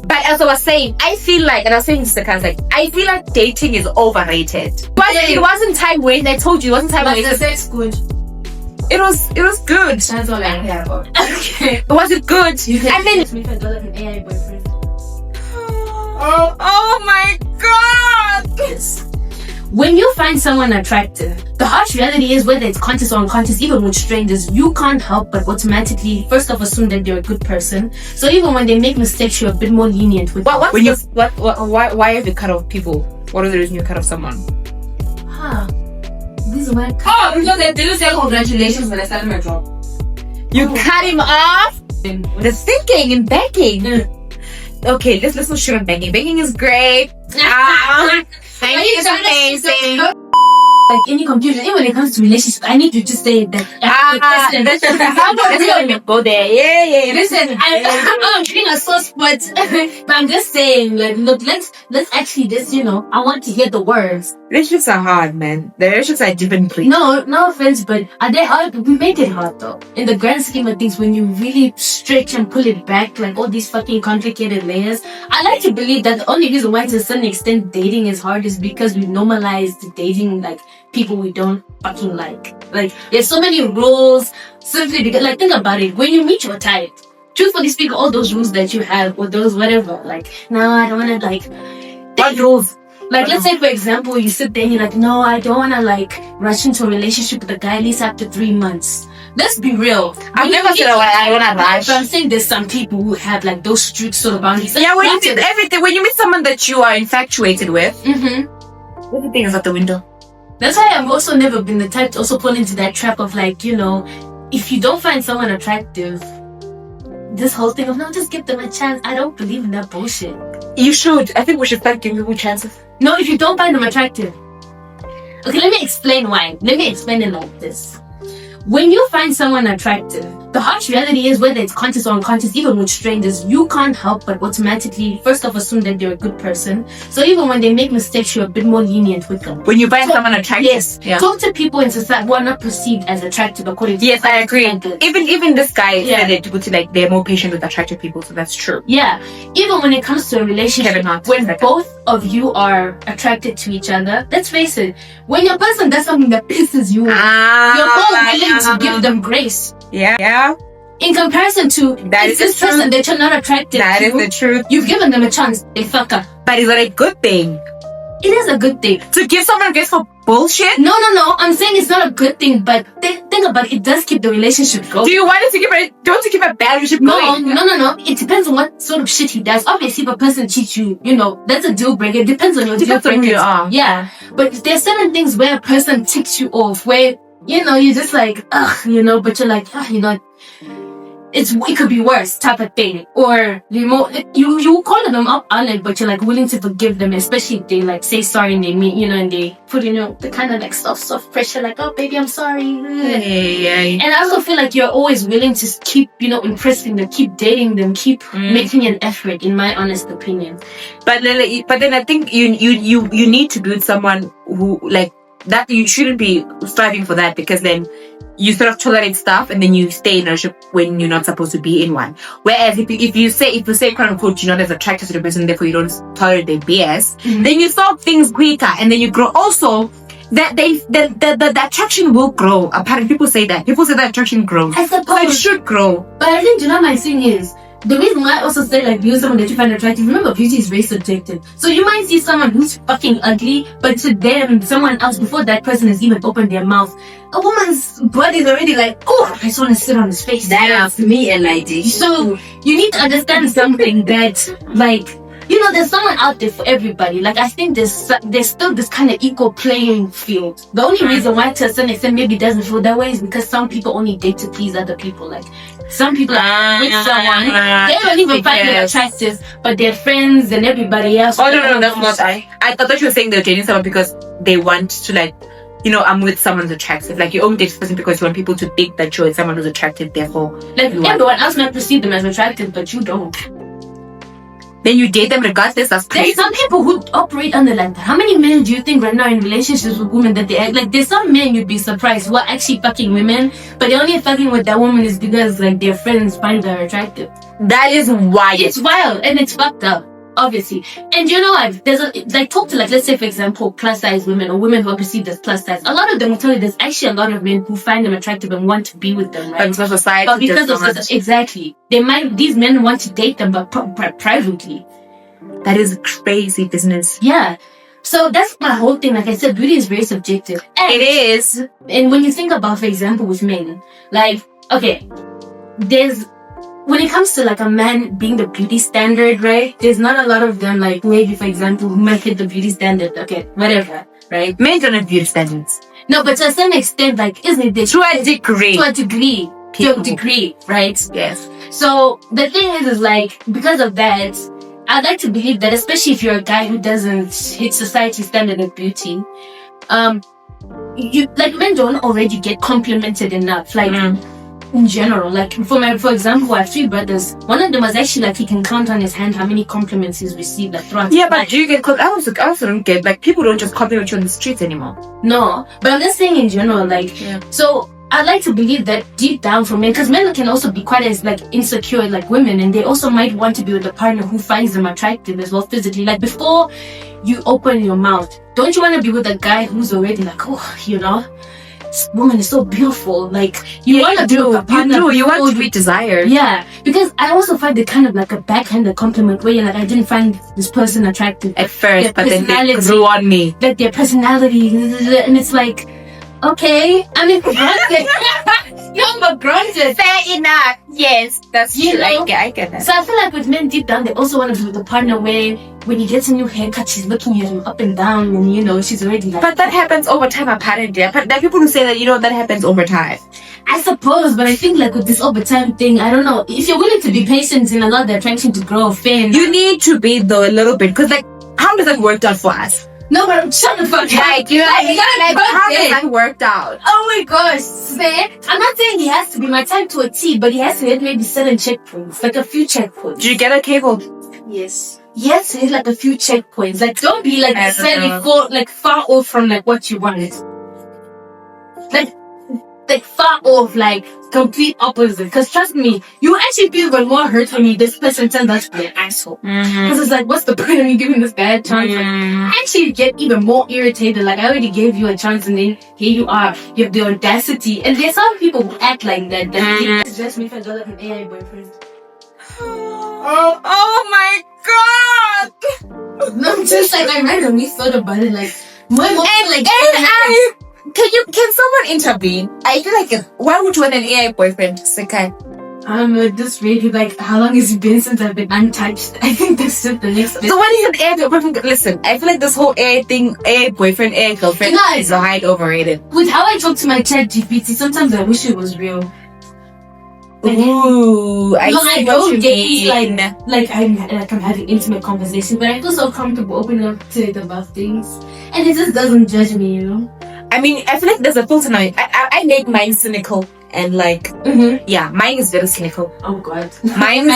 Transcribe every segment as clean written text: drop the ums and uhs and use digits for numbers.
But as I was saying, I feel like, and I was saying to the guys, like, I feel like dating is overrated. But it wasn't time wasted. I told you, it wasn't time wasted. The sex good. It was good. That's all I care about. Okay. Was it good? You can and then me for an AI boyfriend. Oh my god! Yes. When you find someone attractive, the harsh reality is, whether it's conscious or unconscious, even with strangers, you can't help but automatically first off assume that they're a good person. So even when they make mistakes, you're a bit more lenient with them. Why have you cut off people? What is the reason you cut off someone? This is why. Because they didn't say congratulations when I started my job. You cut him off? The thinking and begging. Okay, let's not shoot on begging. Begging is great. Thank you, it's amazing. Like any confusion, even when it comes to relationships, I need to just say that. Listen, go there. Yeah. Listen, I'm being a source, but I'm just saying, like, look, let's actually just, I want to hear the words. Relationships are hard, man. The relationships are different, please. No offense, but are they hard? We make it hard though. In the grand scheme of things, when you really stretch and pull it back, like all these fucking complicated layers, I like to believe that the only reason why to a certain extent dating is hard is because we've normalized dating like people we don't fucking like. Like, there's so many rules simply because, like, think about it. When you meet your type, truthfully speaking, all those rules that you have or those whatever, like, no, I don't want to like. What rules? Like, let's say, for example, you sit there and you're like, no, I don't want to, like, rush into a relationship with a guy at least after 3 months. Let's be real. I've never said I want to rush. But I'm saying there's some people who have, like, those strict sort of boundaries. Yeah, when you meet everything, when you meet someone that you are infatuated with, everything is out the window. That's why I've also never been the type to also fall into that trap of, like, if you don't find someone attractive, this whole thing of, no, just give them a chance. I don't believe in that bullshit. You should. I think we should start giving people chances. No, if you don't find them attractive. Okay, let me explain why. Let me explain it like this. When you find someone attractive, the harsh reality is, whether it's conscious or unconscious, even with strangers, you can't help but automatically first off assume that they're a good person. So even when they make mistakes, you're a bit more lenient with them. When you find someone attractive, yes. Yeah. Talk to people in society who are not perceived as attractive according to. Yes, I agree. Even this guy said it, to like they're more patient with attractive people, so that's true. Yeah. Even when it comes to a relationship, when both of you are attracted to each other, let's face it, when your person does something that pisses you off, you're more willing to give them grace. Yeah. In comparison to this person that you're not attracted to. That is the truth. You've given them a chance. They fuck up. But is that a good thing? It is a good thing. To give someone grace for bullshit? No. I'm saying it's not a good thing, but think about it. It does keep the relationship going. Do you want it to keep it? Don't to keep a bad relationship going? No. It depends on what sort of shit he does. Obviously, if a person cheats you, that's a deal breaker. It depends on your deal breaker. Yeah. But there's certain things where a person ticks you off, where you're just like, but you're like, it could be worse type of thing. Or you call them up on it, but you're like willing to forgive them, especially if they like say sorry and they mean, and they put the kind of like soft pressure, like, oh baby, I'm sorry. And I also feel like you're always willing to keep impressing them, keep dating them, keep making an effort, in my honest opinion. But then I think you need to be with someone who like that. You shouldn't be striving for that, because then you sort of tolerate stuff and then you stay in a relationship when you're not supposed to be in one. Whereas if you say quote unquote you're not as attracted to the person, therefore you don't tolerate their BS, then you solve things quicker and then you grow. Also, that the attraction will grow. Apparently, people say that attraction grows. I suppose. So it should grow. But I think my thing is, the reason why I also say like view someone that you find attractive, remember beauty is very subjective. So you might see someone who's fucking ugly, but to them, someone else, before that person has even opened their mouth, a woman's body is already like, oh, I just want to sit on his face. That's me and I did. So you need to understand something that like, there's someone out there for everybody. Like, I think there's still this kind of equal playing field. The only reason why to a certain extent maybe it doesn't feel that way is because some people only date to please other people. Like, some people are with someone, they don't even find them attractive, but their friends and everybody else. Oh, no, that's not I thought you were saying they're dating someone because they want to like, I'm with someone who's attractive. Like, you only date this person because you want people to think that you're with someone who's attractive, therefore. Like, everyone else might perceive them as attractive, but you don't. Then you date them regardless. That's There's crazy. some people who operate under like that. How many men do you think right now in relationships with women that they act like? There's some men you'd be surprised who are actually fucking women, but they're only fucking with that woman is because like their friends find her attractive. That is wild. It's wild and it's fucked up, obviously. And you know what? There's a like talk to like let's say for example plus size women or women who are perceived as plus size. A lot of them will tell you there's actually a lot of men who find them attractive and want to be with them, right? But society But because does of not. this, exactly, these men want to date them, but privately. That is crazy business. Yeah. So that's my whole thing. Like I said, beauty is very subjective. And, It is. And when you think about, for example, with men, like, okay, when it comes to like a man being the beauty standard, right? There's not a lot of them, like maybe, for example, who might hit the beauty standard. Okay, whatever, right? Men don't have beauty standards. No, but to a certain extent, like, isn't it? To a degree. To a degree. To a degree, right? Yes. So the thing is like, because of that, I'd like to believe that, especially if you're a guy who doesn't hit society's standard of beauty, you like men don't already get complimented enough. Like in general, like for example, I have 3 brothers. One of them was actually like he can count on his hand how many compliments he's received like throughout. Yeah, but do you get? I also don't get like people don't just compliment you on the streets anymore. No, but I'm just saying in general, like so. I'd like to believe that deep down for men, because men can also be quite as like insecure like women, and they also might want to be with a partner who finds them attractive as well physically. Like before you open your mouth, don't you want to be with a guy who's already like, oh, you know, this woman is so beautiful. Like you want to be with a partner. You want to be desired. Yeah, because I also find it kind of like a backhanded compliment where you're like, I didn't find this person attractive At first, their but then they personality- grew on me. like their personality, and it's like, okay, I mean, granted, no, but granted. Fair enough. Yes, that's You true. know? I get that. So I feel like with men deep down, they also want to be with a partner where when he gets a new haircut, she's looking at him up and down, and you know, she's already like. But that happens over time, apparently. But there are people who say that, you know, that happens over time. I suppose, but I think like with this over time thing, I don't know. If you're willing to be patient and allow the attraction to grow, fair enough. You need to be though a little bit, because like, how does that work out for us? No, but I'm trying to fuck Like, you know, like how does that work out? Oh my gosh, man. I'm not saying he has to be my type to a T, but he has to hit maybe 7 checkpoints, like a few checkpoints. Do you get a cable? Yes. He has to hit like a few checkpoints. Like, don't be like I don't fairly know. far off from like what you want. Like far off, like complete opposite. Because trust me, you actually feel even more hurt when this person turns out to be an asshole. Because it's like, what's the point of me giving this guy a chance? Like, I actually get even more irritated. Like, I already gave you a chance, and then here you are. You have the audacity. And there's some people who act like that. That suggest me if I got like an AI boyfriend. Oh my god! No, I'm just like, I randomly thought about it. Like, my mom, Can someone intervene? I feel like why would you want an AI boyfriend, Sekai? I don't know, this really, like, how long has it been since I've been untouched? I think that's just the next bit. So what is an AI boyfriend? Listen, I feel like this whole AI thing, AI boyfriend, AI girlfriend, You know, is a high overrated. With how I talk to my chat GPT, sometimes I wish it was real. Like, Ooh, I no, see I what don't you get mean. like I'm having intimate conversations, but I feel so comfortable opening up to it about things, and it just doesn't judge me, you know. I mean, I feel like there's a filter now. I make mine cynical and like, yeah, mine is very cynical. Oh God. Mine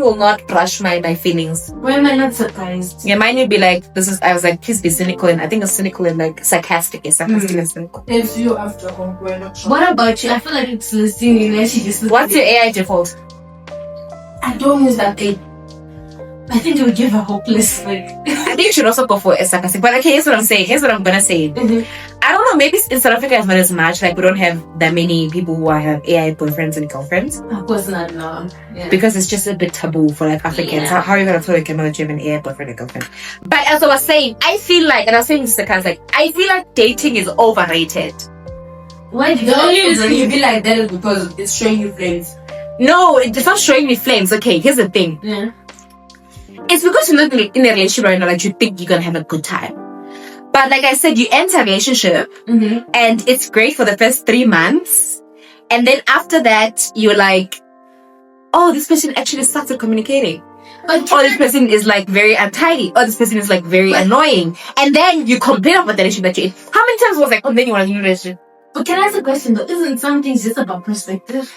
will not brush my feelings. Why am I not surprised? Yeah, mine would be like, I was like, please be cynical, and I think it's cynical and like sarcastic and cynical. If you after home, we're not sure. What about you? I feel like it's listening. Actually, just What's your AI default? I don't use that thing. I think it would give a hopeless like. I think you should also go for a sarcastic. But okay, here's what I'm saying. Here's what I'm gonna say. I don't know. Maybe in South Africa it's not as much. Like we don't have that many people who have AI boyfriends and girlfriends. Of course not. No. Yeah. Because it's just a bit taboo for like Africans. Yeah. How are you gonna tell like a man that you have an AI boyfriend and girlfriend? But as I was saying, I feel like, and I was saying this to Kaz, like I feel like dating is overrated. Why do The only reason you be like that is because it's showing you flames. No, it's not showing me flames. Okay, here's the thing. Yeah. It's because you're not in a relationship right now that you think you're gonna have a good time. But like I said, you enter a relationship and it's great for the first 3 months. And then after that, you're like, oh, this person actually started communicating. But Or this person is like very untidy. Or this person is like very annoying. And then you complain about the relationship that you're in. How many times was like, oh, then you want a new relationship? But can I ask a question though? Isn't some things just about perspective?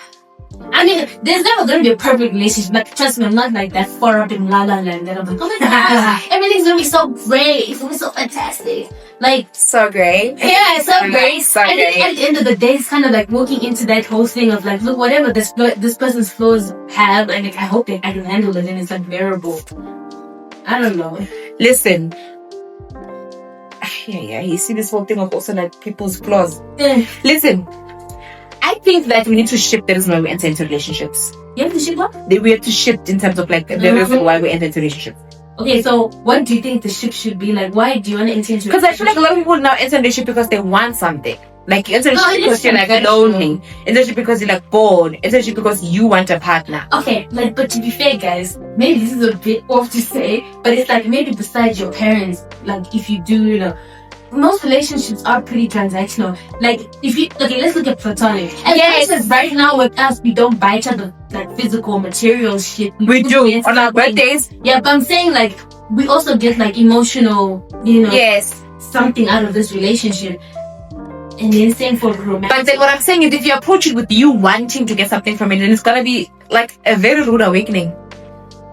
I mean, there's never going to be a perfect relationship. Like, trust me, I'm not like that far up in La La Land that I'm like, oh my god, everything's going to be so great. It's going to be so fantastic. Like, So great. yeah, it's so great. So I think great. at the end of the day, it's kind of like walking into that whole thing of like, look, whatever this person's flaws have, and like, I hope that I can handle it, and it's like bearable. I don't know. Listen. Yeah. You see this whole thing of also like people's flaws. Listen. I think that we need to shift the reason why we enter into relationships. You have to ship up? We have to shift in terms of like the reason why we enter into relationships. Okay, so what do you think the ship should be like? Why do you want to enter into? Because I feel like a lot of people now enter a relationship because they want something. Like you enter a relationship because you're like lonely. Enter a relationship because you're like bored. Enter a relationship because you want a partner. Okay, like, but to be fair, guys, maybe this is a bit off to say, but it's like maybe besides your parents, like if you do, you know, most relationships are pretty transactional. Like if you let's look at platonic. And yes, right now with us, we don't buy each other like physical material shit. We do on our birthdays. Yeah, but I'm saying like we also get like emotional, you know, Yes, something out of this relationship. And then same for romance. but then what I'm saying is, if you approach it with you wanting to get something from it, then it's gonna be like a very rude awakening.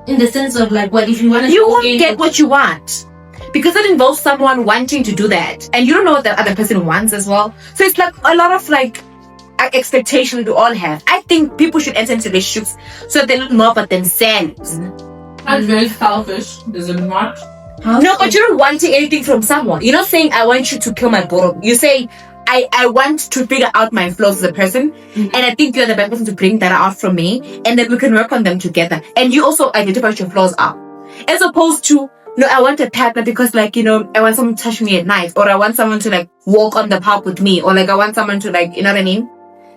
In the sense of like, what if you want to? You won't get what you want. Because it involves someone wanting to do that. And you don't know what the other person wants as well. So it's like a lot of like expectation we all have. I think people should enter into relationships so that they look more about themselves. That's very selfish, is it not? No, but you're not wanting anything from someone. You're not saying, I want you to kill my bottom. You say, I want to figure out my flaws as a person. And I think you're the best person to bring that out from me. And then we can work on them together. And you also identify what your flaws are. As opposed to, no, I want a partner because, like, you know, I want someone to touch me at night, or I want someone to like walk on the park with me, or like I want someone to like, you know what I mean?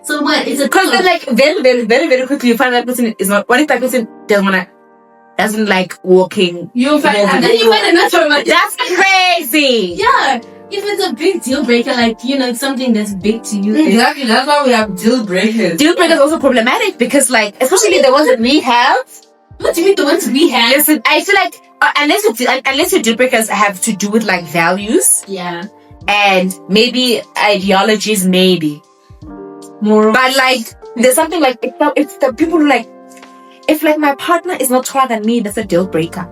So what? It's a Because then, like, very, very, very, very quickly, you find that person is not. What if that person doesn't like walking? You find and then you find another one. That's crazy. Yeah, if it's a big deal breaker, like, you know, it's something that's big to you. Exactly, that's why we have deal breakers. Deal breaker is also problematic because, like, especially the ones that we have. What do you mean the ones we have? Listen, I feel like unless your deal breakers have to do with like values Yeah. and maybe ideologies, maybe. Moral. But like, there's something like it's the people who like, if like my partner is not taller than me, that's a deal breaker.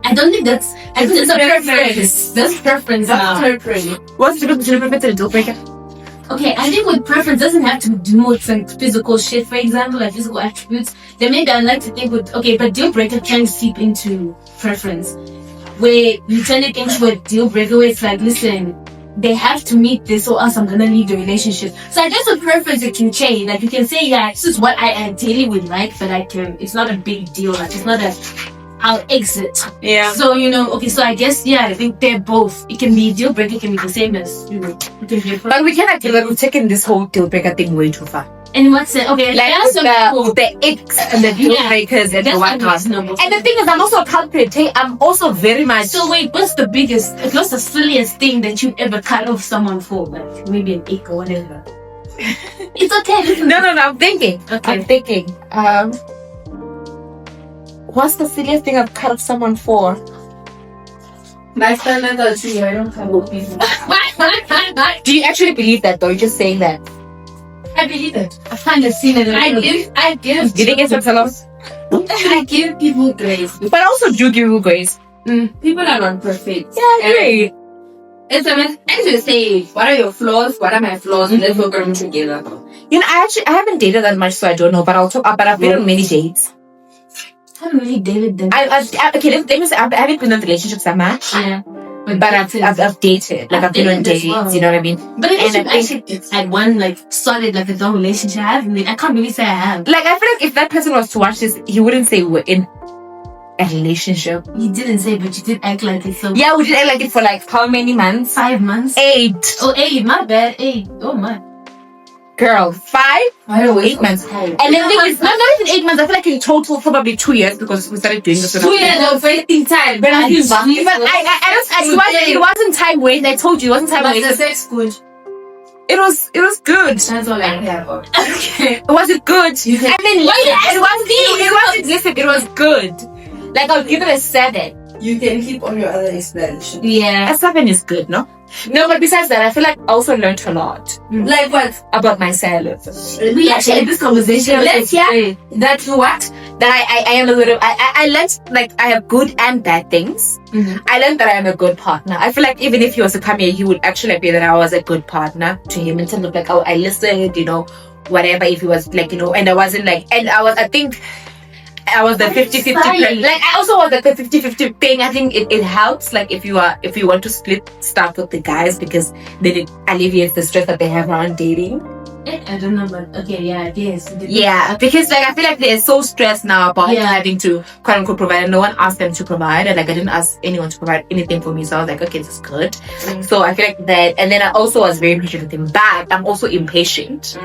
I don't think that's. I think it's a preference. That's preference now. What's the difference between a preference and a deal breaker? Okay, I think with preference doesn't have to do with like physical shit, for example, like physical attributes. Then maybe I like to think with but deal breaker can seep into preference, where you turn it into a deal breaker where it's like, listen, they have to meet this or else I'm gonna leave the relationship. So I guess with preference it can change. Like you can say, yeah, this is what I ideally would like, but it's not a big deal. Like it's not I'll exit. Yeah. So, you know, okay, so I guess, yeah, I think they're both. It can be deal breaker, it can be the same as, you know, it can be a But we cannot feel like we've taken this whole deal breaker thing way too far. And what's it? Okay, Like that's with the icks and the deal breakers and the whatnot. And the thing is, I'm also a culprit. Hey, I'm also very much. So wait, what's the silliest thing that you've ever cut off someone for? Like maybe an ick or whatever. It's okay. No, I'm thinking. Okay. I'm thinking. What's the silliest thing I've cut off someone for? My standards are too high, I don't have opinion. Do you actually believe that, though? You're just saying that. I believe it. I've kind of seen it. I give. You think it's a loss? I give people grace. But I also do give you grace. People are not perfect. Yeah, I agree. It's a mess. I just say, what are your flaws? What are my flaws? And let's work on them together. You know, I haven't dated that much, so I don't know. But I've been on many dates. I haven't really dated them. Okay, let me say, I haven't been in relationships that much. Yeah. But I've dated. Like, I've been on dates, well. you know what I mean? But I actually had one, like, solid, like, adult relationship. I can't really say I have. Like, I feel like if that person was to watch this, he wouldn't say we're in a relationship. You didn't say, but you did act like it. So Yeah, we did act like it for, like, how many months? 5 months. 8. Oh, 8. My bad. 8. Oh, my. Girl, 5? I always 8 months. And then the thing is, not even 8 months. I feel like in total, probably 2 years because we started doing this. 2 years of wasting time. But But it wasn't time waste. I told you, it wasn't time But the waste. sex good. It was good. That's all I care about. Okay. Was it good? You can- I mean, it was good. Like, I'll give it a 7. You can keep on your other explanation. Yeah. A 7 is good, no? No, but besides that, I feel like I also learned a lot Like what? about myself. We actually had this conversation. Let's hear that you what? That I am a little. I learned like I have good and bad things. I learned that I am a good partner. I feel like even if he was to come here, he would actually appear that I was a good partner to him in terms of like, oh, I listened, whatever. If he was like, and I wasn't like, and I think I was the 50-50 fine. like I also was like the 50-50 thing. I think it helps like if you want to split stuff with the guys, because then it alleviates the stress that they have around dating. I don't know, but okay, yeah, yes. Yeah, because like I feel like they're so stressed now about having to quote unquote provide, and no one asked them to provide, and like I didn't ask anyone to provide anything for me, so I was like, okay, this is good. So I feel like that, and then I also was very patient with him, but I'm also impatient.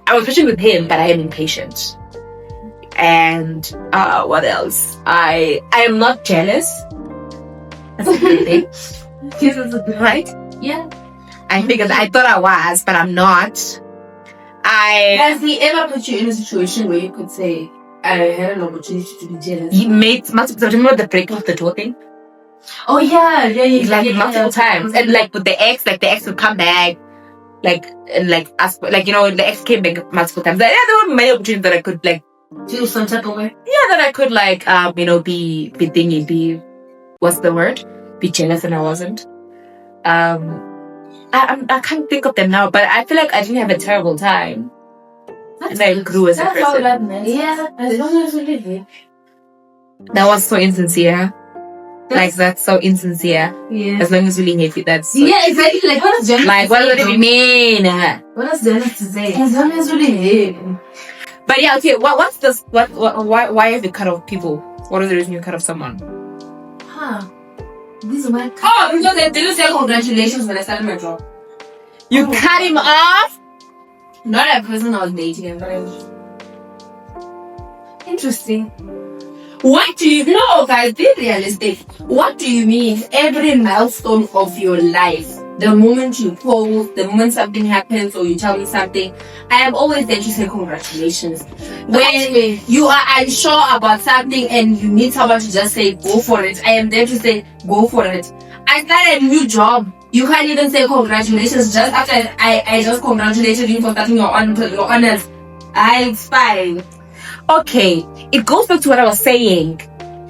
I was patient with him, but I am impatient. And what else? I am not jealous. That's a good thing. Yes, that's a good Right? Yeah. I figured I thought I was, but I'm not. Has he ever put you in a situation where you could say, I had an opportunity to be jealous? He made multiple. Remember the break of the door thing? Oh yeah, yeah. Multiple times, and like with the ex would come back, and ask, the ex came back multiple times. Like, yeah, there were many opportunities that I could feel some type of way. Yeah, that I could be thingy, what's the word? Be jealous, and I wasn't. I can't think of them now, but I feel like I didn't have a terrible time. And I grew as a That's all person. that matters. Yeah. As long as you live it. That was so insincere. That's so insincere. Yeah. As long as you really hate it, that's so Yeah, exactly. Like, what does jealous what does it mean? What does jealous to say? As long as you live it. But yeah, okay. What's this? Why have you cut off people? What is the reason you cut off someone? Huh. This is my. Oh, because they didn't say congratulations when I started my job. You cut him off? Not a person I was dating, but Interesting. what do you know, guys? Be realistic. What do you mean? Every milestone of your life, the moment you post, the moment something happens, or you tell me something, I am always there to say congratulations. When you are unsure about something and you need someone to just say go for it, I am there to say go for it. I started a new job. You can't even say congratulations just after I just congratulated you for starting your honors. It's fine. Okay, it goes back to what I was saying.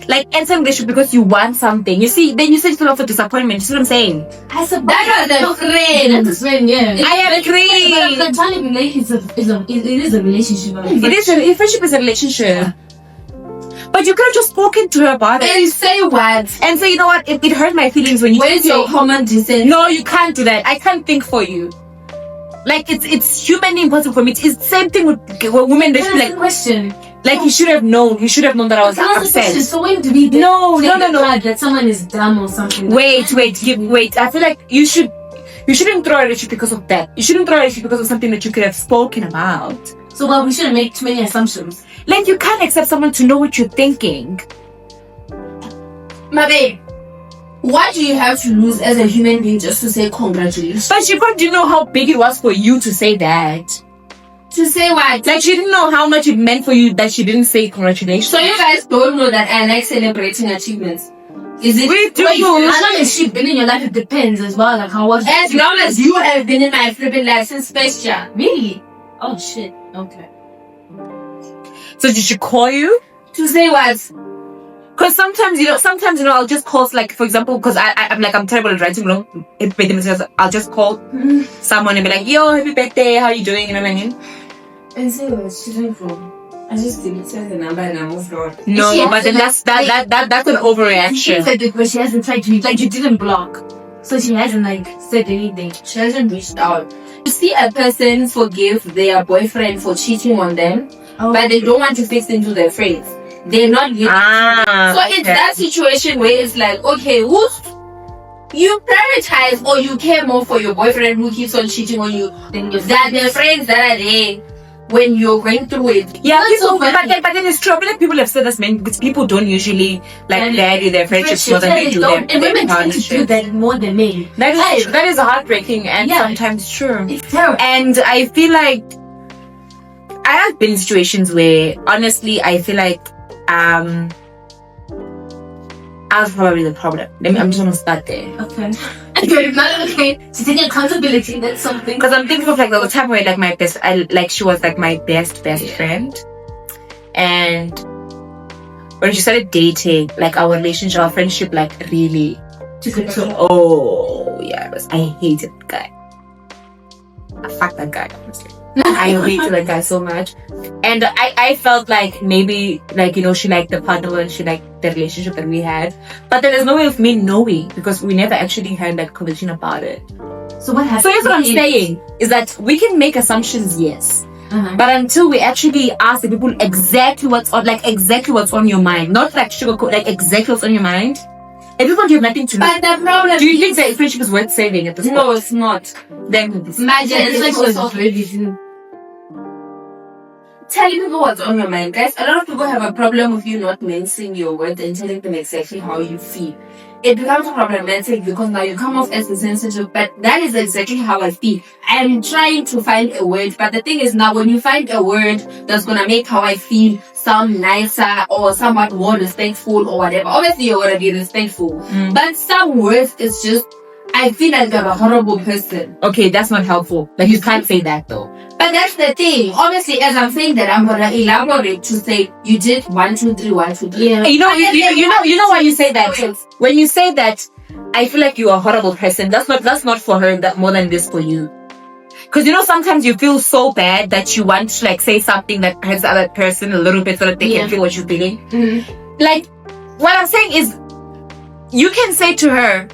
Like, enter relationship because you want something. You see, then you set yourself for disappointment. You see what I'm saying? I suppose That was a friend. that's a friend, yeah. I agree. But trying to relate is a relationship. A friendship is a relationship. But you could have just spoken to her about it. And say what? And say, you know what, it hurt my feelings when you Where's your common distance? No, you can't do that. I can't think for you. Like, it's humanly impossible for me. It's the same thing with women. They should be That's the question. like, he should have known. He should have known that I was upset. So when do we No. that someone is dumb or something? Wait. I feel like you shouldn't throw a relationship because of that. You shouldn't throw a relationship because of something that you could have spoken about. So well, we shouldn't make too many assumptions. Like, you can't accept someone to know what you're thinking. My babe, what do you have to lose as a human being just to say congratulations? But she probably didn't know how big it was for you to say that. To say what? Like, she didn't know how much it meant for you that she didn't say congratulations. So you guys don't know that I like celebrating achievements. Is it? We do. As long as she's been in your life, it depends as well. Like how was As long as you have been in my flipping life since Space Jam. really? Oh shit. Okay. So did she call you? To say what? Because sometimes, I'll just call, like, for example, because I'm terrible at writing long birthday messages. I'll just call someone and be like, yo, happy birthday, how are you doing? You know what I mean? And say what? She didn't from. I just deleted the number and I moved on. No, She but then that's an overreaction. Said it, but she hasn't tried to like you didn't block, so she hasn't like said anything. She hasn't reached out. You see a person forgive their boyfriend for cheating on them, but they don't want to fix into their phrase. They're not giving. So it's that situation where it's like, okay, you prioritize or you care more for your boyfriend who keeps on cheating on you than the friends that are there when you're going through it. Yeah, but then it's true. I feel like people have said this, man, because people don't usually value their friendships more than they do their and women tend to do partnerships. that more than men. That is heartbreaking and sometimes true. It's terrible. And I feel like I have been in situations where honestly I feel like I was probably the problem. I'm just gonna start there. Okay. Okay. She's taking accountability. That's something. Because I'm thinking of like the time where like she was like my best friend, and when she started dating, like our relationship, our friendship, like really took it to. Oh yeah, I hated that guy. I fucked that guy, honestly. I hated that guy so much. And I felt like maybe, like, you know, she liked the partner and she liked the relationship that we had. But there is no way of me knowing because we never actually had like conversation about it. So what happened? So here's what I'm saying is that we can make assumptions, yes. Uh-huh. But until we actually ask the people exactly what's on your mind, not like sugarcoat, like exactly what's on your mind, everyone have nothing to know. But the problem Do you think that friendship is worth saving at this point? No, it's not. Then Imagine it's also telling people what's on your mind, guys. A lot of people have a problem with you not mincing your words and telling them exactly how you feel. It becomes problematic because now you come off as insensitive, but that is exactly how I feel. I'm trying to find a word, but the thing is now when you find a word that's gonna make how I feel sound nicer or somewhat more respectful or whatever, obviously you're gonna be respectful. But some words is just, I feel like I'm a horrible person. Okay, that's not helpful. Like you can't say that though. But that's the thing. Obviously, as I'm saying that, I'm gonna elaborate to say you did 1, 2, 3, 1, 2, 3. Yeah. You know why you say that? When you say that, I feel like you're a horrible person. That's not for her. That more than this for you. Because you know sometimes you feel so bad that you want to like say something that hurts the other person a little bit so that they can feel what you're feeling. Like what I'm saying is, you can say to her,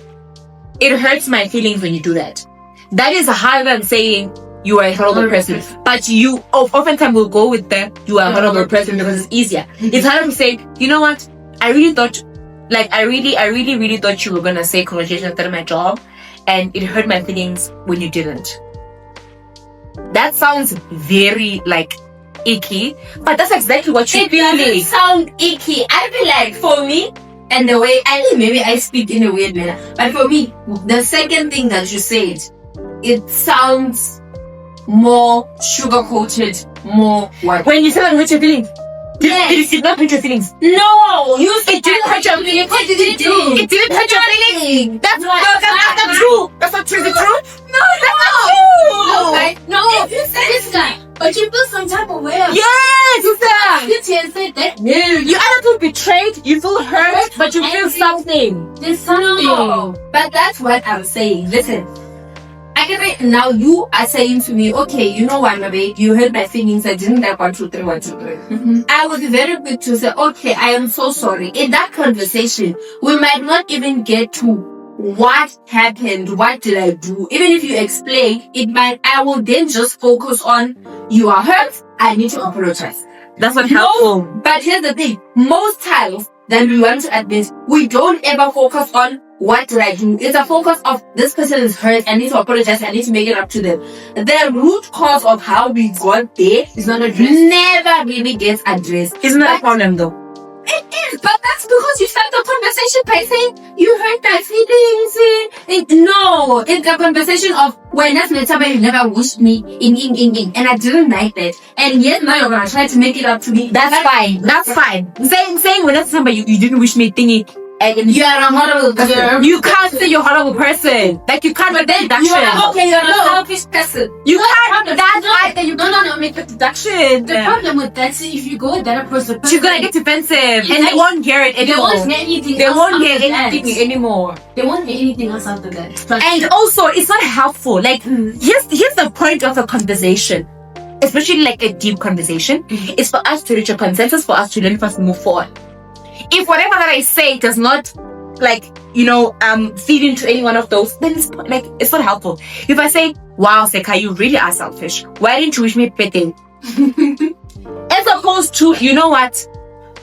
"It hurts my feelings when you do that." That is harder than saying you are a horrible person. But you oftentimes will go with the you are a horrible person because it's easier. It's harder to say, you know what? I really thought you were gonna say congratulations after my job, and it hurt my feelings when you didn't. That sounds very like icky, but that's exactly what you're feeling. It doesn't sound icky. I feel like for me, and the way maybe I speak in a weird manner, but for me, the second thing that you said, it sounds more sugar-coated, more what? When you say that hurt your feelings, yes. It did not hurt your feelings. No, you said it didn't hurt your feelings. What did it do? It didn't hurt your feelings. That's not true. That's not true. Is it true? No, that's not true. No, if you said this guy, but you feel some type of way. Yes, sister. You said that. You either feel betrayed, you feel hurt, but you feel something. There's something. No. But that's what I'm saying. Listen. Now you are saying to me, okay, you know what, my babe, you hurt my feelings. I didn't like 1, 2, 3, 1, 2, 3. I was very quick to say, okay, I am so sorry. In that conversation, we might not even get to what happened, what did I do. Even if you explain, I will then just focus on, you are hurt, I need to apologize. That's not helpful. But here's the thing, most times that we want to admit, we don't ever focus on what did I do? It's a focus of this person is hurt, I need to apologize, I need to make it up to them. The root cause of how we got there is not addressed. Never really gets addressed. Isn't that a problem though? It is, but that's because you start the conversation by saying you hurt my feelings. No, it's a conversation of when that's somebody you never wished me in, and I didn't like that. And yet now you're gonna try to make it up to me. That's fine. That's fine. Saying when that's somebody you didn't wish me thingy. And you are a horrible person. You can't say you're a horrible person. Like you can't make that deduction. You're a selfish person. You can't. That's why that you don't make the deduction. The problem with that is if you go with that approach, you're gonna get defensive, and they won't hear it anymore. They won't hear anything. They won't hear anything anymore. They won't hear anything else after that. And also, it's not helpful. Like here's the point of a conversation, especially like a deep conversation, is for us to reach a consensus, for us to learn, for us to move forward. If whatever that I say does not, feed into any one of those, then it's not helpful. If I say, "Wow, Seka, you really are selfish. Why didn't you wish me better?" As opposed to, you know what,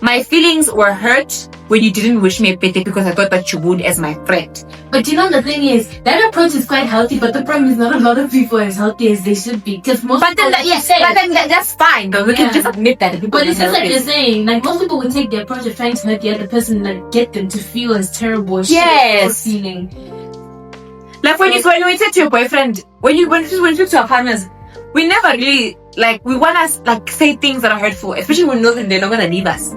my feelings were hurt when you didn't wish me better because I thought that you would as my friend. But you know the thing is, that approach is quite healthy, but the problem is not a lot of people are as healthy as they should be. Because that's fine though. We can just admit that. But it's just like you're saying, like most people would take the approach of trying to hurt the other person, like get them to feel as terrible as yes. feeling. Like when you say to your boyfriend, when you speak to our partners, we never really we want to say things that are hurtful, especially when we know that they're not gonna leave us.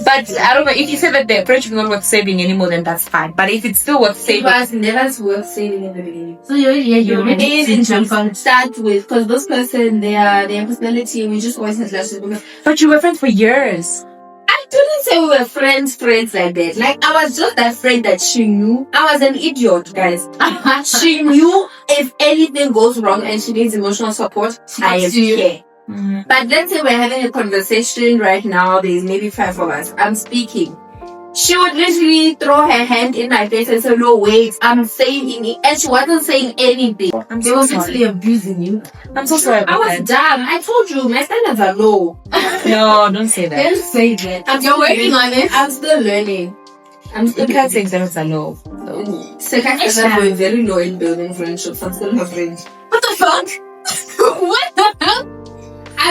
But I don't know, if you say that the friendship is not worth saving anymore, then that's fine. But if it's still worth It saving, was never worth saving in the beginning. So you already didn't just start with, because this person, their personality, we just always had clashes. but you were friends for years. I didn't say we were friends like that. Like, I was just that friend that she knew. I was an idiot, guys. She knew if anything goes wrong and she needs emotional support, I am here. Mm-hmm. But let's say we're having a conversation right now. There's maybe 5 of us. I'm speaking. She would literally throw her hand in my face and say, "No, wait, I'm saying it." And she wasn't saying anything. I'm They so were sorry. actually abusing you. I'm so sorry I about was that. dumb. I told you, my standards are low. No, don't say that. Don't say that. You're working on it. I'm still learning. I'm still You can't say standards are low. Second standards were very low in building friendships. I'm still her friend. What the fuck? What the hell?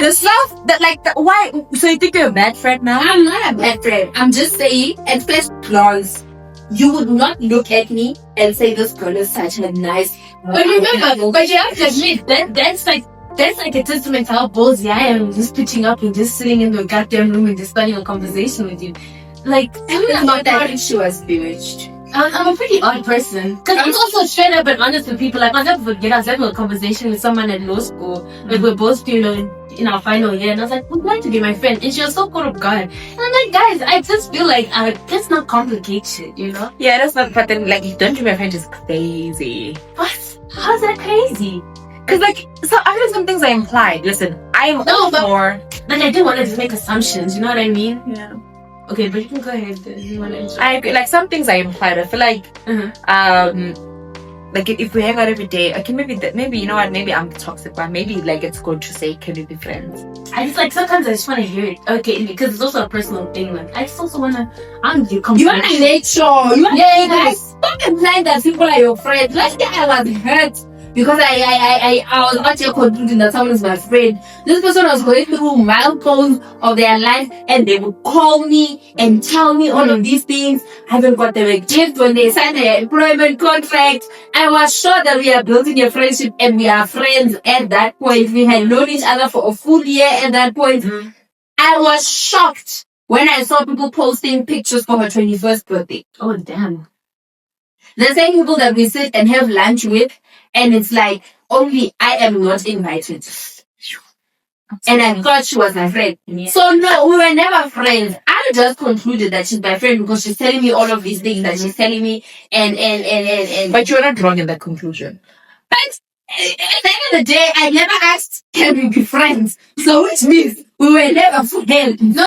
The stuff that why? So you think you're a bad friend now? I'm not a bad friend. I'm just saying, at first glance, you would not look at me and say this girl is such a nice. But remember, but you have to admit that's like a testament to how ballsy I am, just pitching up and just sitting in the goddamn room and just starting a conversation with you. Like, I'm not that if she was bewitched. I'm a pretty odd person. Because I'm also straight up and honest with people. Like, I'll never forget, I was having a conversation with someone at law school. Like, we're both, in our final year. And I was like, would like to be my friend. And she was so caught off guard. And I'm like, guys, I just feel like, let's not complicate shit, Yeah, that's not. But then, don't you, my friend, is crazy. What? How's that crazy? Because so I feel some things are implied. Listen, I'm No, but- more. Like, I didn't want to just make assumptions, you know what I mean? Yeah. Okay, but you can go ahead. You want to I agree. Like some things are implied. I feel like like if we hang out every day, okay, maybe you know what, maybe I'm toxic, but maybe it's good to say, can we be friends? I just sometimes I just want to hear it. Okay, because it's also a personal thing. Like, I just also want to. You want to make sure. You guys, stop implying that people are your friends. Last year I was hurt because I was not yet concluding that someone is my friend. This person was going through milestones of their life, and they would call me and tell me all of these things. I haven't got them a gift when they signed their employment contract. I was sure that we are building a friendship and we are friends at that point. We had known each other for a full year at that point. Mm-hmm. I was shocked when I saw people posting pictures for her 21st birthday. Oh, damn. The same people that we sit and have lunch with, and it's like, only I am not invited. And I thought she was my friend. Yeah. So no, we were never friends. I just concluded that she's my friend because she's telling me all of these things that she's telling me, and. But you're not wrong in that conclusion. But at the end of the day, I never asked, can we be friends? So which means we were never friends. No.